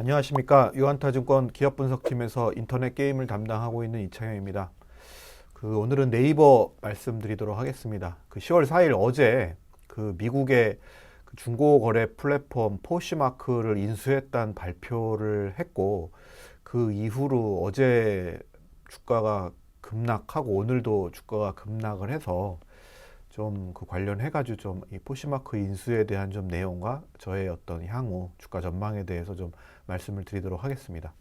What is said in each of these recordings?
안녕하십니까. 유한타증권 기업분석팀에서 인터넷 게임을 담당하고 있는 이창현입니다. 오늘은 네이버 말씀드리도록 하겠습니다. 10월 4일 어제 미국의 중고거래 플랫폼 포시마크를 인수했다는 발표를 했고, 그 이후로 어제 주가가 급락하고 오늘도 주가가 급락을 해서 좀 관련해가지고 좀 이 포시마크 인수에 대한 좀 내용과 저의 어떤 향후 주가 전망에 대해서 좀 말씀을 드리도록 하겠습니다.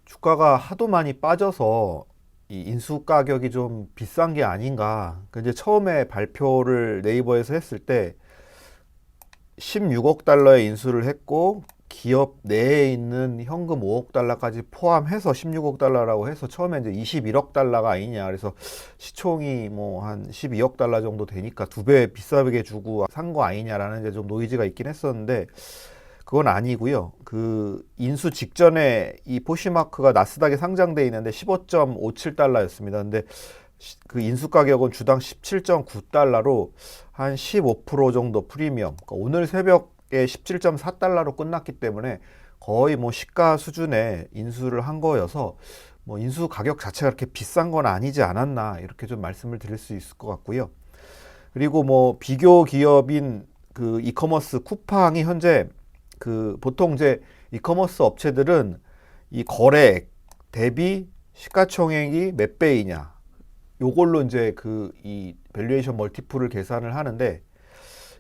주가가 하도 많이 빠져서 이 인수 가격이 좀 비싼 게 아닌가. 이제 처음에 발표를 네이버에서 했을 때 16억 달러의 인수를 했고, 기업 내에 있는 현금 5억 달러까지 포함해서 16억 달러라고 해서 처음에 이제 21억 달러가 아니냐. 그래서 시총이 뭐 한 12억 달러 정도 되니까 2배 비싸게 주고 산 거 아니냐라는 이제 좀 노이즈가 있긴 했었는데, 그건 아니고요. 인수 직전에 이 포시마크가 나스닥에 상장돼 있는데 15.57달러였습니다. 근데 그 인수 가격은 주당 17.9달러로 한 15% 정도 프리미엄. 그러니까 오늘 새벽에 17.4달러로 끝났기 때문에 거의 뭐 시가 수준의 인수를 한 거여서 뭐 인수 가격 자체가 그렇게 비싼 건 아니지 않았나, 이렇게 좀 말씀을 드릴 수 있을 것 같고요. 그리고 뭐 비교 기업인 이커머스 쿠팡이 현재 보통 이제 이커머스 업체들은 이 거래액 대비 시가총액이 몇 배이냐, 요걸로 이제 이 밸류에이션 멀티플을 계산을 하는데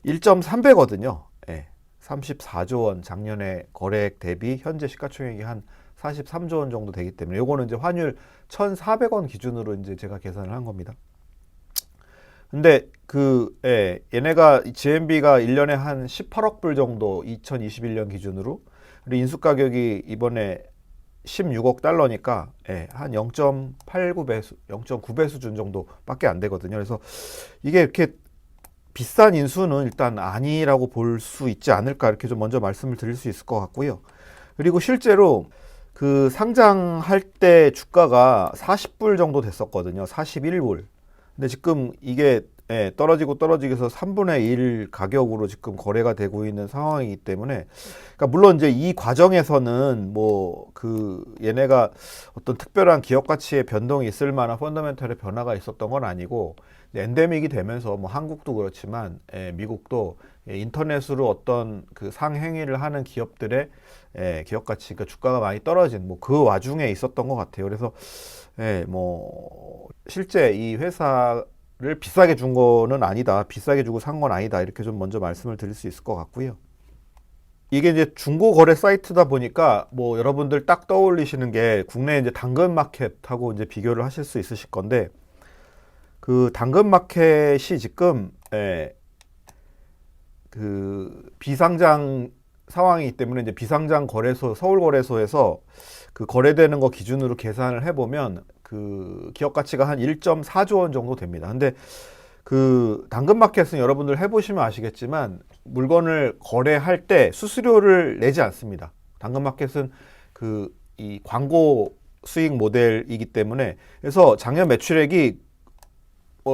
1.3배거든요. 예. 34조 원 작년에 거래액 대비 현재 시가총액이 한 43조 원 정도 되기 때문에 요거는 이제 환율 1,400원 기준으로 이제 제가 계산을 한 겁니다. 근데 얘네가 GMB가 1년에 한 18억 불 정도 2021년 기준으로, 그리고 인수 가격이 이번에 16억 달러니까 한 0.89배, 0.9배 수준 정도밖에 안 되거든요. 그래서 이게 이렇게 비싼 인수는 일단 아니라고 볼 수 있지 않을까, 이렇게 좀 먼저 말씀을 드릴 수 있을 것 같고요. 그리고 실제로 상장할 때 주가가 40불 정도 됐었거든요. 41불. 근데 지금 이게 떨어지기서 3분의 1 가격으로 지금 거래가 되고 있는 상황이기 때문에, 그러니까 물론 이제 이 과정에서는 얘네가 어떤 특별한 기업 가치의 변동이 있을 만한 펀더멘털의 변화가 있었던 건 아니고, 엔데믹이 되면서 뭐 한국도 그렇지만 미국도 인터넷으로 어떤 상행위를 하는 기업들의 기업 가치, 그러니까 주가가 많이 떨어진 그 와중에 있었던 것 같아요. 그래서 뭐 실제 이 회사를 비싸게 준 거는 아니다, 비싸게 주고 산 건 아니다, 이렇게 좀 먼저 말씀을 드릴 수 있을 것 같고요. 이게 이제 중고 거래 사이트다 보니까 뭐 여러분들 딱 떠올리시는 게 국내 이제 당근마켓하고 이제 비교를 하실 수 있으실 건데, 당근마켓이 지금 비상장 상황이기 때문에 이제 비상장 거래소, 서울거래소에서 거래되는 거 기준으로 계산을 해보면 기업 가치가 한 1.4조 원 정도 됩니다. 근데 당근마켓은 여러분들 해보시면 아시겠지만 물건을 거래할 때 수수료를 내지 않습니다. 당근마켓은 이 광고 수익 모델이기 때문에, 그래서 작년 매출액이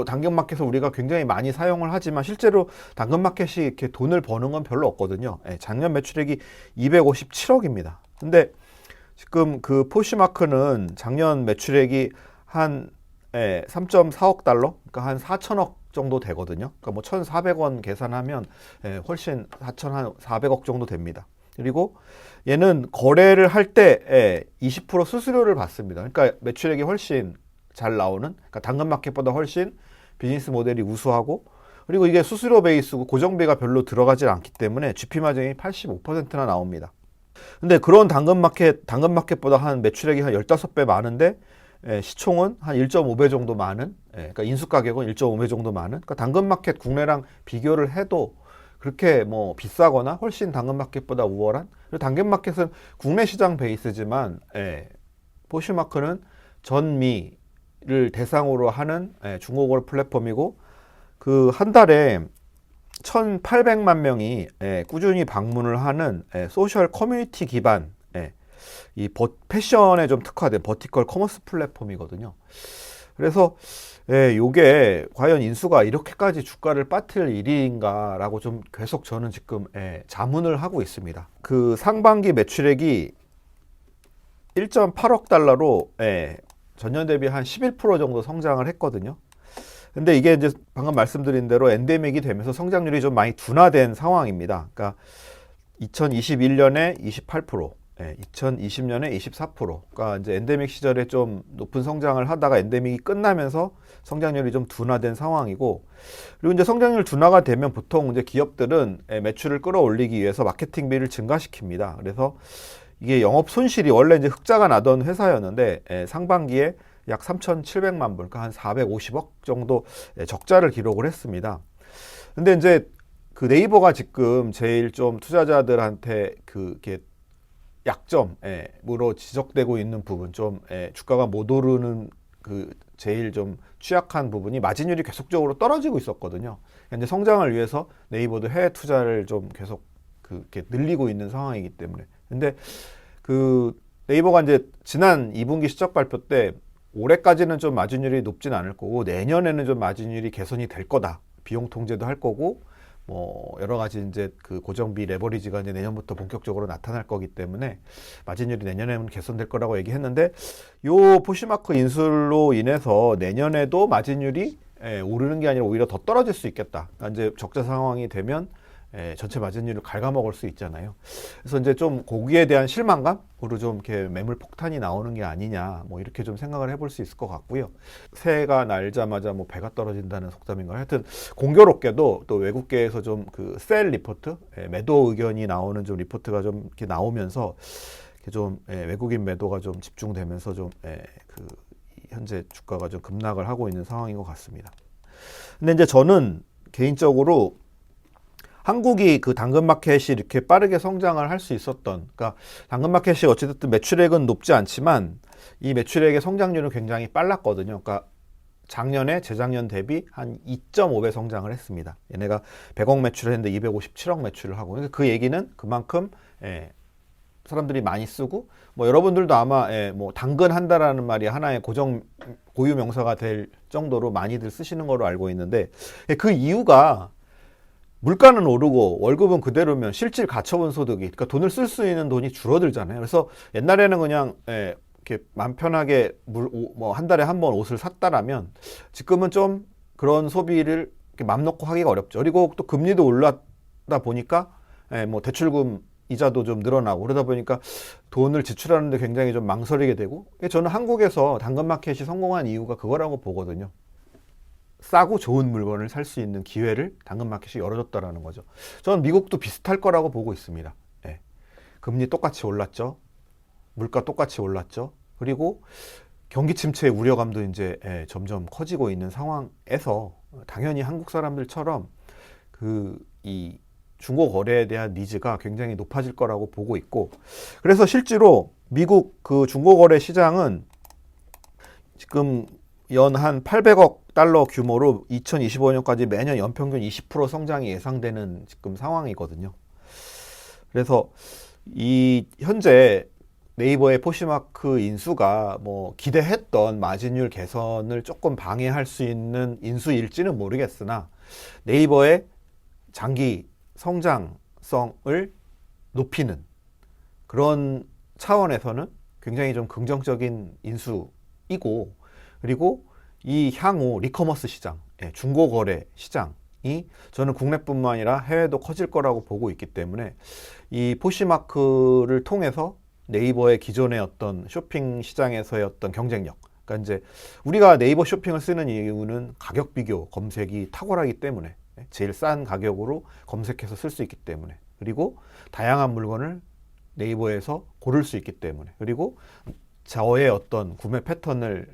당근마켓을 우리가 굉장히 많이 사용을 하지만 실제로 당근마켓이 이렇게 돈을 버는 건 별로 없거든요. 작년 매출액이 257억입니다. 근데 지금 포시마크는 작년 매출액이 한 3.4억 달러, 그러니까 한 4천억 정도 되거든요. 그러니까 뭐 1,400원 계산하면 훨씬 4,400억 정도 됩니다. 그리고 얘는 거래를 할 때 20% 수수료를 받습니다. 그러니까 매출액이 훨씬 잘 나오는, 그러니까 당근마켓보다 훨씬 비즈니스 모델이 우수하고, 그리고 이게 수수료 베이스고 고정비가 별로 들어가지 않기 때문에 GP 마진이 85%나 나옵니다. 근데 그런 당근마켓보다 한 매출액이 한 15배 많은데 시총은 한 1.5배 정도 많은, 그러니까 인수 가격은 1.5배 정도 많은, 그러니까 당근마켓 국내랑 비교를 해도 그렇게 뭐 비싸거나 훨씬 당근마켓보다 우월한, 그리고 당근마켓은 국내 시장 베이스지만 포시마크는 전미를 대상으로 하는 중고거래 플랫폼이고, 한 달에 1,800만 명이 꾸준히 방문을 하는 소셜 커뮤니티 기반 이 패션에 좀 특화된 버티컬 커머스 플랫폼이거든요. 그래서 예, 요게 과연 인수가 이렇게까지 주가를 빠뜨릴 일인가라고 좀 계속 저는 지금 자문을 하고 있습니다. 그 상반기 매출액이 1.8억 달러로 전년 대비 한 11% 정도 성장을 했거든요. 근데 이게 이제 방금 말씀드린 대로 엔데믹이 되면서 성장률이 좀 많이 둔화된 상황입니다. 그러니까 2021년에 28%, 2020년에 24%가 이제 엔데믹 시절에 좀 높은 성장을 하다가 엔데믹이 끝나면서 성장률이 좀 둔화된 상황이고, 그리고 이제 성장률 둔화가 되면 보통 이제 기업들은 매출을 끌어올리기 위해서 마케팅비를 증가시킵니다. 그래서 이게 영업 손실이 원래 이제 흑자가 나던 회사였는데 상반기에 약 3,700만 불, 그러니까 한 450억 정도 적자를 기록을 했습니다. 근데 이제 그 네이버가 지금 제일 좀 투자자들한테 그게 약점으로 지적되고 있는 부분, 좀 주가가 못 오르는 그 제일 좀 취약한 부분이 마진율이 계속적으로 떨어지고 있었거든요. 이제 성장을 위해서 네이버도 해외 투자를 좀 계속 그렇게 늘리고 있는 상황이기 때문에. 근데 그 네이버가 이제 지난 2분기 실적 발표 때 올해까지는 좀 마진율이 높진 않을 거고 내년에는 좀 마진율이 개선이 될 거다. 비용 통제도 할 거고 뭐 여러 가지 이제 그 고정비 레버리지가 이제 내년부터 본격적으로 나타날 거기 때문에 마진율이 내년에는 개선될 거라고 얘기했는데, 요 포시마크 인수로 인해서 내년에도 마진율이 오르는 게 아니라 오히려 더 떨어질 수 있겠다. 그러니까 이제 적자 상황이 되면 전체 마진율을 갉아먹을 수 있잖아요. 그래서 이제 좀 거기에 대한 실망감으로 좀 이렇게 매물 폭탄이 나오는 게 아니냐, 뭐 이렇게 좀 생각을 해볼 수 있을 것 같고요. 새해가 날자마자 뭐 배가 떨어진다는 속담인가, 하여튼 공교롭게도 또 외국계에서 좀 그 셀 리포트, 매도 의견이 나오는 좀 리포트가 좀 이렇게 나오면서 이렇게 좀 외국인 매도가 좀 집중되면서 좀 그 현재 주가가 좀 급락을 하고 있는 상황인 것 같습니다. 근데 이제 저는 개인적으로 한국이 그 당근마켓이 이렇게 빠르게 성장을 할 수 있었던, 그러니까 당근마켓이 어찌됐든 매출액은 높지 않지만 이 매출액의 성장률은 굉장히 빨랐거든요. 그러니까 작년에 재작년 대비 한 2.5배 성장을 했습니다. 얘네가 100억 매출을 했는데 257억 매출을 하고, 그 얘기는 그만큼 사람들이 많이 쓰고, 뭐 여러분들도 아마 뭐 당근한다라는 말이 하나의 고유 명사가 될 정도로 많이들 쓰시는 걸로 알고 있는데, 그 이유가 물가는 오르고 월급은 그대로면 실질 가처분 소득이, 그러니까 돈을 쓸 수 있는 돈이 줄어들잖아요. 그래서 옛날에는 그냥 이렇게 맘 편하게 뭐 한 달에 한 번 옷을 샀다라면 지금은 좀 그런 소비를 이렇게 맘 놓고 하기가 어렵죠. 그리고 또 금리도 올랐다 보니까 뭐 대출금 이자도 좀 늘어나고 그러다 보니까 돈을 지출하는데 굉장히 좀 망설이게 되고, 저는 한국에서 당근마켓이 성공한 이유가 그거라고 보거든요. 싸고 좋은 물건을 살 수 있는 기회를 당근마켓이 열어줬다라는 거죠. 저는 미국도 비슷할 거라고 보고 있습니다. 금리 똑같이 올랐죠. 물가 똑같이 올랐죠. 그리고 경기 침체의 우려감도 이제 점점 커지고 있는 상황에서 당연히 한국 사람들처럼 이 중고 거래에 대한 니즈가 굉장히 높아질 거라고 보고 있고, 그래서 실제로 미국 그 중고 거래 시장은 지금 연 한 800억 달러 규모로 2025년까지 매년 연평균 20% 성장이 예상되는 지금 상황이거든요. 그래서 이 현재 네이버의 포시마크 인수가 뭐 기대했던 마진율 개선을 조금 방해할 수 있는 인수일지는 모르겠으나 네이버의 장기 성장성을 높이는 그런 차원에서는 굉장히 좀 긍정적인 인수이고, 그리고 이 향후 리커머스 시장, 중고거래 시장이 저는 국내뿐만 아니라 해외도 커질 거라고 보고 있기 때문에 이 포시마크를 통해서 네이버의 기존의 어떤 쇼핑 시장에서의 어떤 경쟁력, 그러니까 이제 우리가 네이버 쇼핑을 쓰는 이유는 가격 비교 검색이 탁월하기 때문에, 제일 싼 가격으로 검색해서 쓸 수 있기 때문에, 그리고 다양한 물건을 네이버에서 고를 수 있기 때문에, 그리고 저의 어떤 구매 패턴을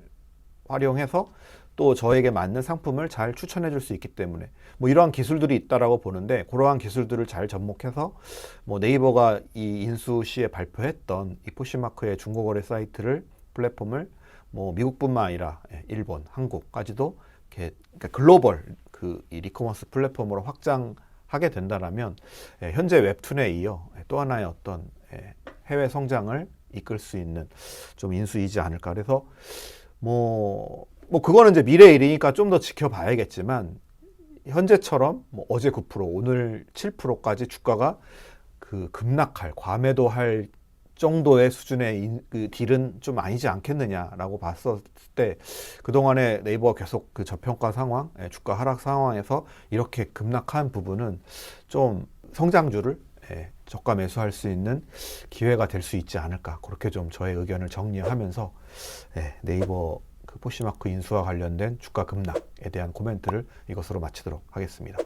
활용해서 또 저에게 맞는 상품을 잘 추천해 줄 수 있기 때문에 뭐 이러한 기술들이 있다라고 보는데, 그러한 기술들을 잘 접목해서 뭐 네이버가 이 인수 시에 발표했던 이 포시마크의 중고거래 사이트를, 플랫폼을 뭐 미국뿐만 아니라 일본, 한국까지도 이렇게 글로벌 이 리커머스 플랫폼으로 확장하게 된다라면 현재 웹툰에 이어 또 하나의 어떤 해외 성장을 이끌 수 있는 좀 인수이지 않을까. 그래서 뭐 뭐 그거는 이제 미래 일이니까 좀 더 지켜봐야겠지만 현재처럼 뭐 어제 9% 오늘 7%까지 주가가 그 급락할 과매도할 정도의 수준의 그 딜은 좀 아니지 않겠느냐라고 봤을 때 그동안에 네이버가 계속 그 저평가 상황, 주가 하락 상황에서 이렇게 급락한 부분은 좀 성장주를 저가 매수할 수 있는 기회가 될 수 있지 않을까, 그렇게 좀 저의 의견을 정리하면서 네이버 그 포시마크 인수와 관련된 주가 급락에 대한 코멘트를 이것으로 마치도록 하겠습니다.